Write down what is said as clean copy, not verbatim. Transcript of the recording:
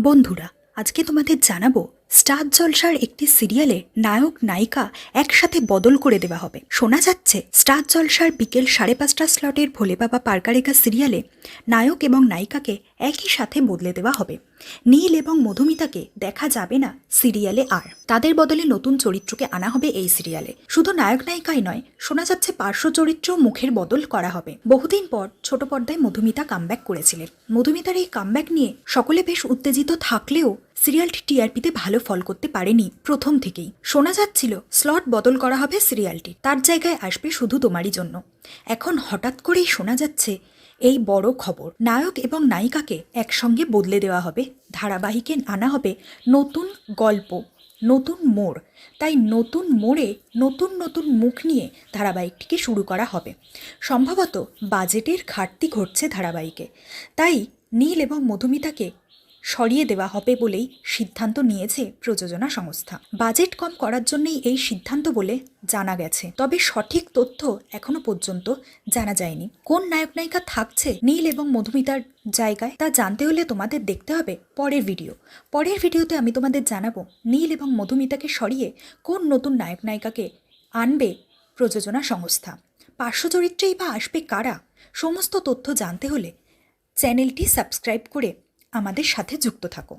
বন্ধুরা, আজকে তোমাদের জানাবো স্টার জলসার একটি সিরিয়ালে নায়ক নায়িকা একসাথে বদল করে দেওয়া হবে। শোনা যাচ্ছে স্টার জলসার বিকেল 5:30 স্লটের ভোলে বাবা পারকারেকা সিরিয়ালে নায়ক এবং নায়িকাকে একই সাথে বদলে দেওয়া হবে। নীল এবং মধুমিতাকে দেখা যাবে না সিরিয়ালে আর। তাদের বদলে নতুন চরিত্রকে আনা হবে এই সিরিয়ালে। শুধু নায়ক নায়িকাই নয়, শোনা যাচ্ছে পার্শ্ব চরিত্রেও মুখের বদল করা হবে। বহুদিন পর ছোট পর্দায় মধুমিতা কামব্যাক করেছিলেন। মধুমিতার এই কামব্যাক নিয়ে সকলে বেশ উত্তেজিত থাকলেও সিরিয়ালটি টিআরপিতে ভালো ফল করতে পারেনি প্রথম থেকেই। শোনা যাচ্ছিল স্লট বদল করা হবে সিরিয়ালটি, তার জায়গায় আসবে শুধু তোমারই জন্য। এখন হঠাৎ করেই শোনা যাচ্ছে এই বড় খবর, নায়ক এবং নায়িকাকে একসঙ্গে বদলে দেওয়া হবে, ধারাবাহিকে আনা হবে নতুন গল্প, নতুন মোড়। তাই নতুন মোড়ে নতুন নতুন মুখ নিয়ে ধারাবাহিকটিকে শুরু করা হবে। সম্ভবত বাজেটের ঘাটতি ঘটছে ধারাবাহিকে, তাই নীল এবং মধুমিতাকে সরিয়ে দেওয়া হবে বলেই সিদ্ধান্ত নিয়েছে প্রযোজনা সংস্থা। বাজেট কম করার জন্যই এই সিদ্ধান্ত বলে জানা গেছে, তবে সঠিক তথ্য এখনো পর্যন্ত জানা যায়নি। কোন নায়ক নায়িকা থাকছে নীল এবং মধুমিতার জায়গায় তা জানতে হলে তোমাদের দেখতে হবে পরের ভিডিওতে আমি তোমাদের জানাবো নীল এবং মধুমিতাকে সরিয়ে কোন নতুন নায়ক নায়িকাকে আনবে প্রযোজনা সংস্থা। পার্শ্ব চরিত্রেই বা আসবে কারা? সমস্ত তথ্য জানতে হলে চ্যানেলটি সাবস্ক্রাইব করে আমাদের সাথে যুক্ত থাকো।